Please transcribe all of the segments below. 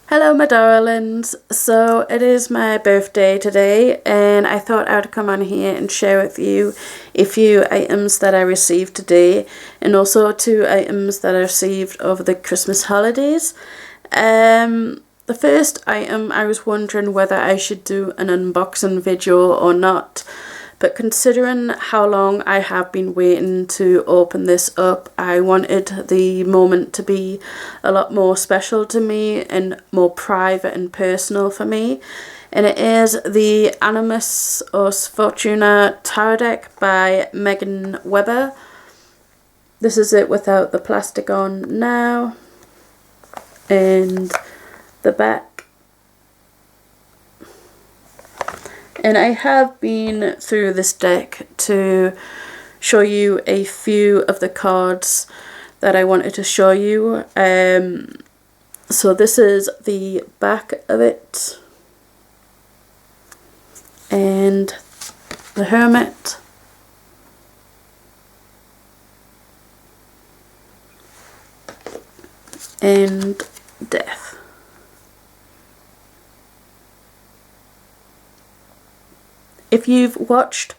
Hello, my darlings. So it is my birthday today, and I thought I'd come on here and share with you a few items that I received today, and also two items that I received over the Christmas holidays. The first item, I was wondering whether I should do an unboxing video or not. But considering how long I have been waiting to open this up, I wanted the moment to be a lot more special to me and more private and personal for me. And it is the Animus Os Fortuna Tarot Deck by Megan Weber. This is it without the plastic on now. And the back. And I have been through this deck to show you a few of the cards that I wanted to show you. So this is the back of it. And the Hermit. And Death. If you've watched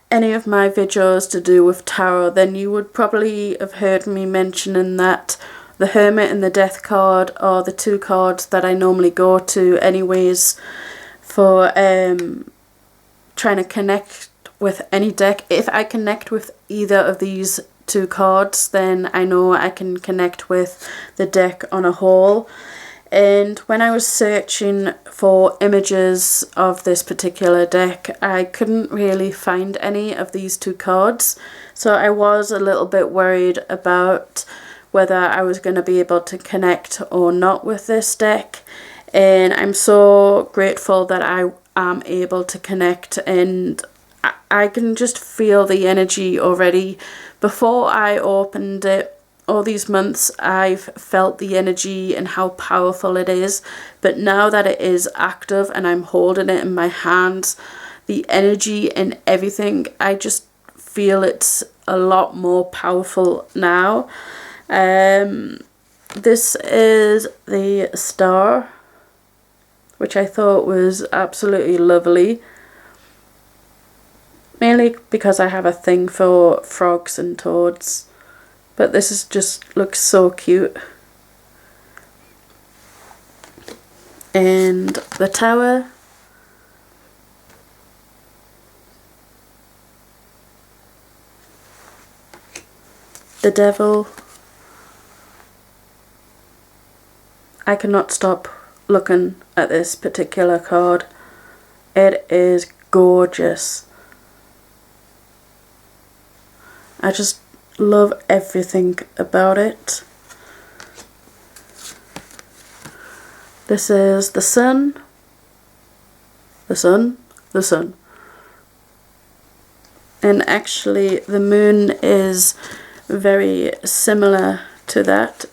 any of my videos to do with tarot, then you would probably have heard me mentioning that the Hermit and the Death card are the two cards that I normally go to anyways for trying to connect with any deck. If I connect with either of these two cards, then I know I can connect with the deck on a whole. And when I was searching for images of this particular deck, I couldn't really find any of these two cards. So I was a little bit worried about whether I was going to be able to connect or not with this deck. And I'm so grateful that I am able to connect, and I can just feel the energy already. Before I opened it, all these months I've felt the energy and how powerful it is, but now that it is active and I'm holding it in my hands, the energy and everything, I just feel it's a lot more powerful now. This is the Star, which I thought was absolutely lovely, mainly because I have a thing for frogs and toads. But this is just looks so cute. And the Tower. The Devil. I cannot stop looking at this particular card. It is gorgeous. I just love everything about it. This is the Sun, the Sun, the Sun. And actually the Moon is very similar to that.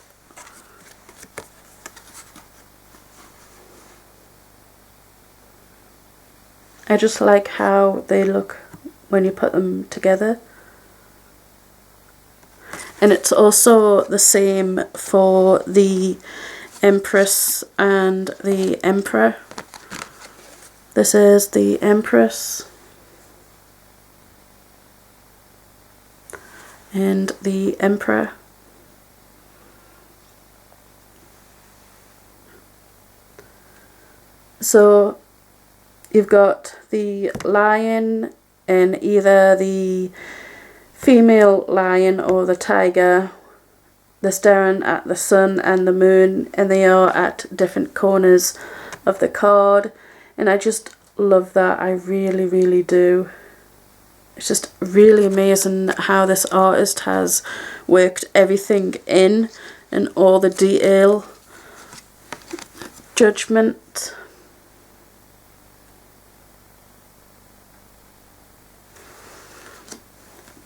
I just like how they look when you put them together. And it's also the same for the Empress and the Emperor. This is the Empress and the Emperor. So you've got the lion and either the female lion or the tiger. They're staring at the sun and the moon, and they are at different corners of the card, and I just love that. I really, really do. It's just really amazing how this artist has worked everything in and all the detail. Judgment.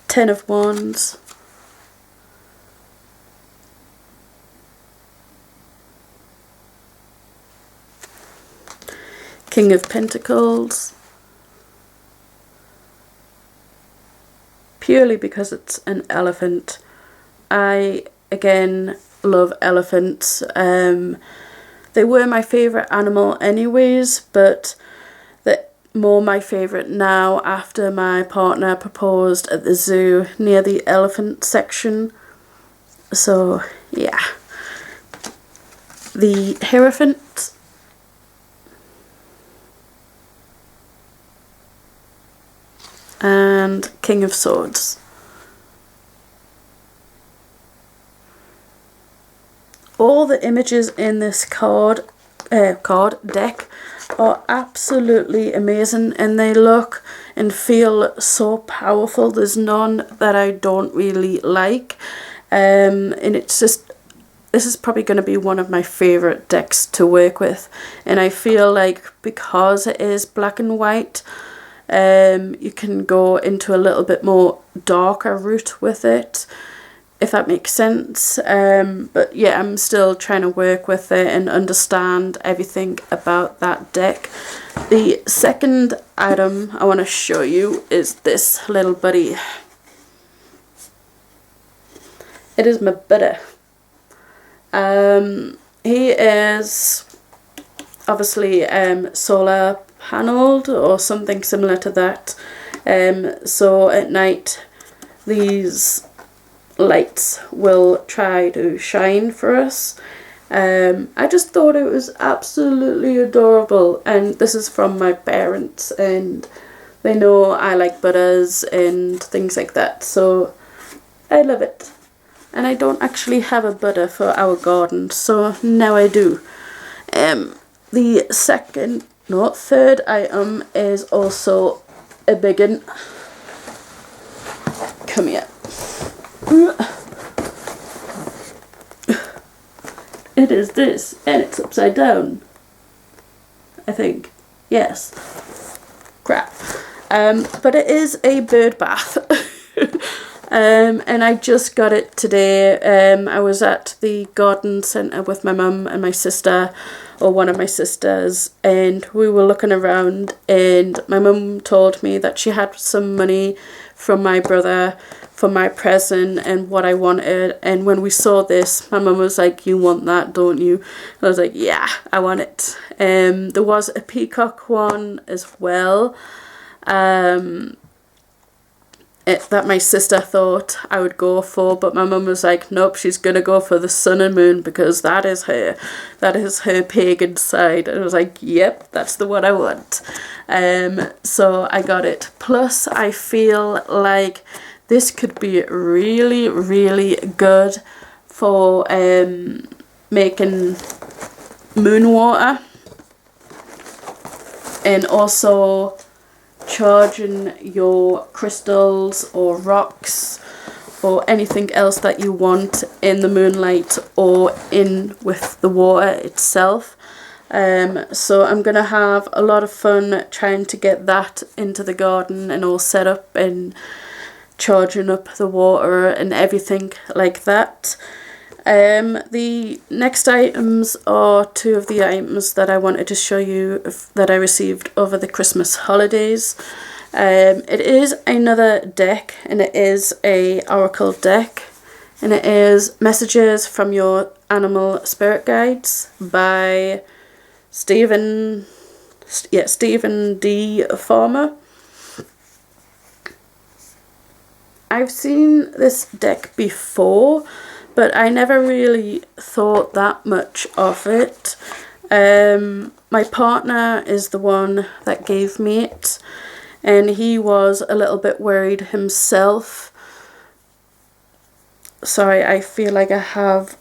Ten of Wands. King of Pentacles. Purely because it's an elephant. I, again, love elephants. They were my favourite animal anyways, but they're more my favourite now after my partner proposed at the zoo near the elephant section. So yeah. The Hierophant. And King of Swords. All the images in this card deck are absolutely amazing, and they look and feel so powerful. There's none that I don't really like, and it's just, this is probably going to be one of my favourite decks to work with. And I feel like because it is black and white, you can go into a little bit more darker route with it, if that makes sense. But yeah, I'm still trying to work with it and understand everything about that deck. The second item I want to show you is this little buddy. It is my buddy. He is obviously solar panelled or something similar to that. So at night these lights will try to shine for us. I just thought it was absolutely adorable, and this is from my parents, and they know I like Buddhas and things like that, so I love it. And I don't actually have a Buddha for our garden, so now I do. The third item is also a big one. Come here. It is this, and it's upside down, I think. Yes. Crap. But it is a bird bath. And I just got it today. I was at the garden centre with my mum and my sister, or one of my sisters, and we were looking around, and my mum told me that she had some money from my brother for my present and what I wanted. And when we saw this, my mum was like, "You want that, don't you?" And I was like, "Yeah, I want it." There was a peacock one as well, that my sister thought I would go for, but my mum was like, "Nope, she's gonna go for the sun and moon because that is her pagan side." And I was like, "Yep, that's the one I want." So I got it. Plus I feel like this could be really, really good for making moon water, and also charging your crystals or rocks or anything else that you want in the moonlight or in with the water itself. So I'm gonna have a lot of fun trying to get that into the garden and all set up and charging up the water and everything like that. The next items are two of the items that I wanted to show you that I received over the Christmas holidays. It is another deck, and it is a oracle deck, and it is Messages from Your Animal Spirit Guides by Stephen D. Farmer. I've seen this deck before, but I never really thought that much of it. My partner is the one that gave me it, and he was a little bit worried himself. Sorry, I feel like I have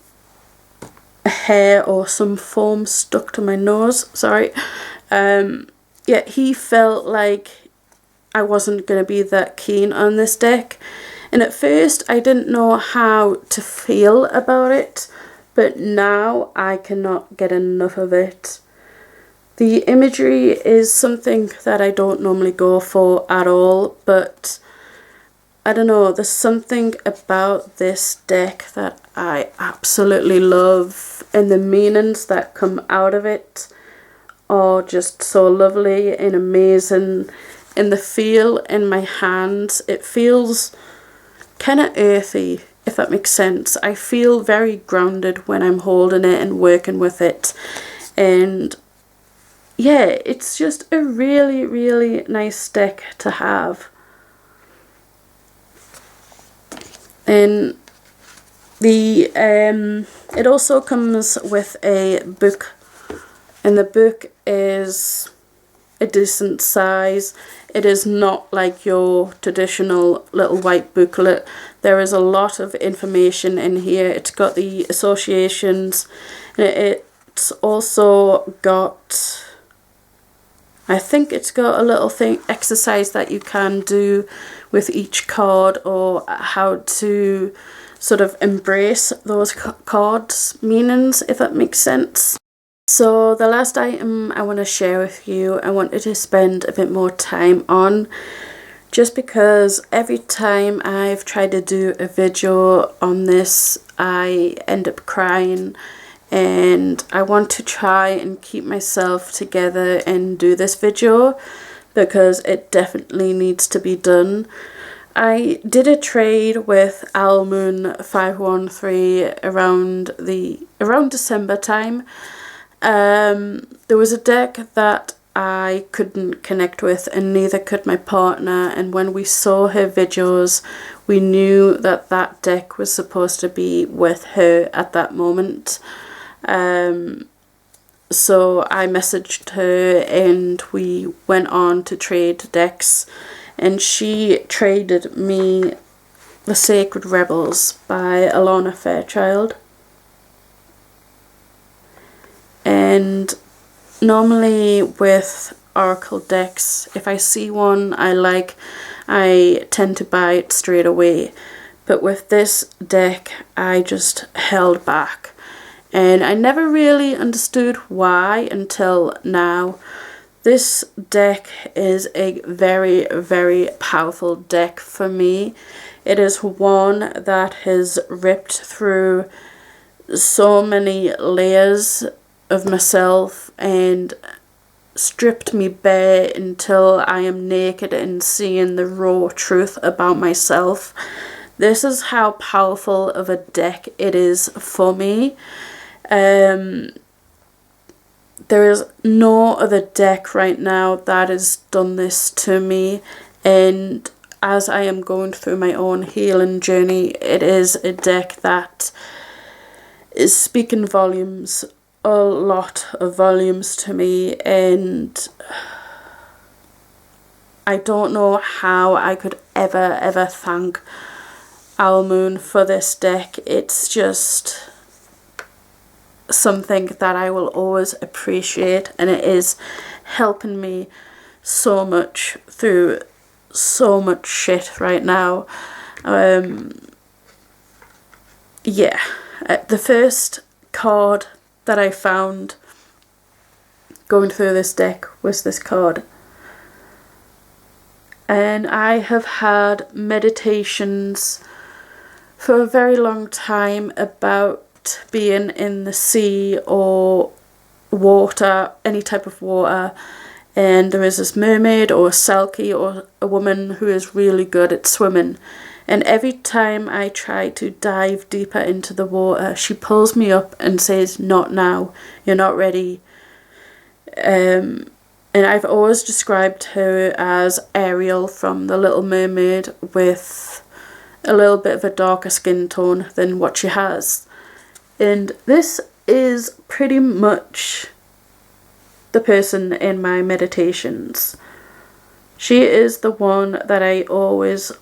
a hair or some foam stuck to my nose. Sorry. Yeah, he felt like I wasn't going to be that keen on this deck. And at first I didn't know how to feel about it, but now I cannot get enough of it. The imagery is something that I don't normally go for at all, but I don't know, there's something about this deck that I absolutely love, and the meanings that come out of it are just so lovely and amazing. And the feel in my hands, it feels kind of earthy, if that makes sense. I feel very grounded when I'm holding it and working with it. And yeah, it's just a really, really nice deck to have. And the it also comes with a book, and the book is a decent size. It is not like your traditional little white booklet. There is a lot of information in here. It's got the associations, and it's also got, I think it's got a little thing exercise that you can do with each card, or how to sort of embrace those cards' meanings, if that makes sense. So the last item I want to share with you, I wanted to spend a bit more time on, just because every time I've tried to do a video on this, I end up crying, and I want to try and keep myself together and do this video because it definitely needs to be done. I did a trade with Almoon513 around December time. There was a deck that I couldn't connect with, and neither could my partner, and when we saw her videos we knew that that deck was supposed to be with her at that moment. So I messaged her and we went on to trade decks, and she traded me The Sacred Rebels by Alana Fairchild. And normally with Oracle decks, if I see one I like, I tend to buy it straight away. But with this deck I just held back, and I never really understood why until now. This deck is a very, very powerful deck for me. It is one that has ripped through so many layers of myself and stripped me bare until I am naked and seeing the raw truth about myself. This is how powerful of a deck it is for me. There is no other deck right now that has done this to me, and as I am going through my own healing journey, it is a deck that is speaking volumes, a lot of volumes to me, and I don't know how I could ever thank Almoon for this deck. It's just something that I will always appreciate, and it is helping me so much through so much shit right now. Yeah, the first card that I found going through this deck was this card, and I have had meditations for a very long time about being in the sea or water, any type of water, and there is this mermaid or a selkie or a woman who is really good at swimming, and every time I try to dive deeper into the water she pulls me up and says, "Not now, you're not ready." And I've always described her as Ariel from The Little Mermaid, with a little bit of a darker skin tone than what she has. And this is pretty much the person in my meditations. She is the one that I always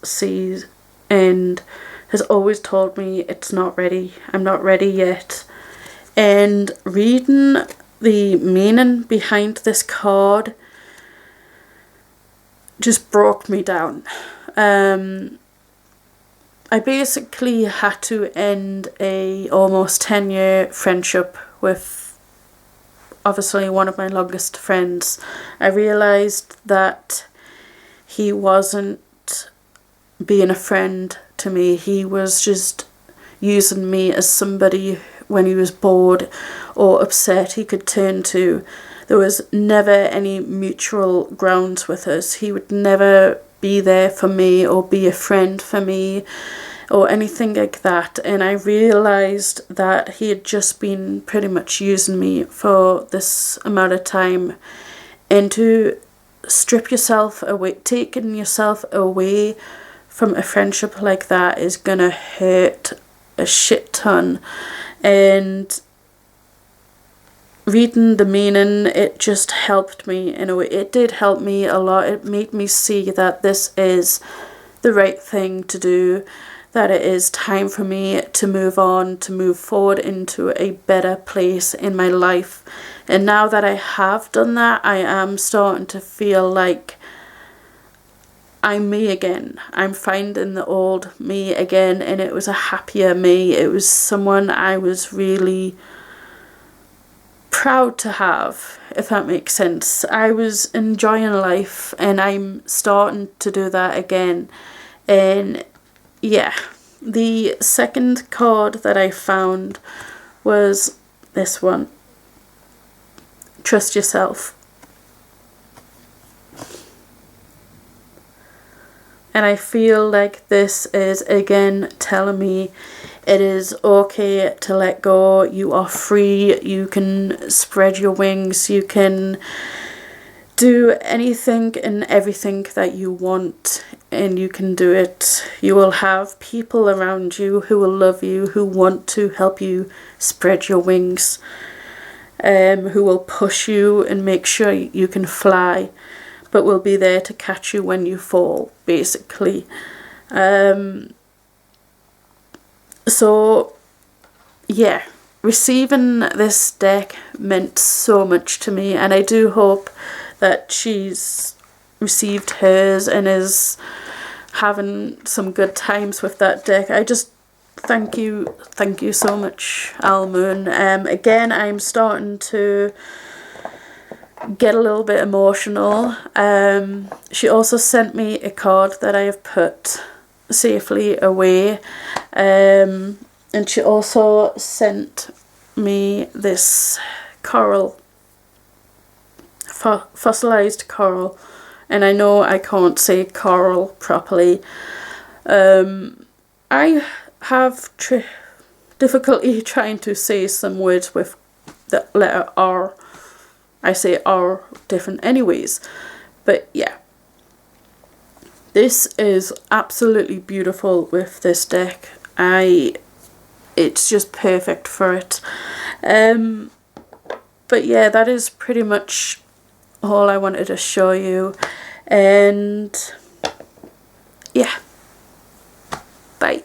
see, and has always told me it's not ready, I'm not ready yet. And reading the meaning behind this card just broke me down. I basically had to end a almost 10-year friendship with obviously one of my longest friends. I realised that he wasn't being a friend to me. He was just using me as somebody when he was bored or upset he could turn to. There was never any mutual grounds with us. He would never be there for me or be a friend for me. or anything like that, and I realised that he had just been pretty much using me for this amount of time. And to strip yourself away, taking yourself away from a friendship like that is gonna hurt a shit ton. And reading the meaning, it just helped me in a way. It did help me a lot. It made me see that this is the right thing to do, that it is time for me to move on, to move forward into a better place in my life. And now that I have done that, I am starting to feel like I'm me again. I'm finding the old me again, and it was a happier me. It was someone I was really proud to have, if that makes sense. I was enjoying life, and I'm starting to do that again. And yeah, the second card that I found was this one. Trust yourself. And I feel like this is again telling me it is okay to let go. You are free. You can spread your wings. You can do anything and everything that you want, and you can do it. You will have people around you who will love you, who want to help you spread your wings, who will push you and make sure you can fly, but will be there to catch you when you fall, basically. So yeah, receiving this deck meant so much to me, and I do hope that she's received hers and is having some good times with that deck. I just thank you so much, Al Moon. Again, I'm starting to get a little bit emotional. She also sent me a card that I have put safely away, and she also sent me this coral, fossilized coral, and I know I can't say coral properly. I have difficulty trying to say some words with the letter R. I say R different anyways, but yeah, this is absolutely beautiful with this deck. It's just perfect for it. But yeah, that is pretty much all I wanted to show you, and yeah, bye.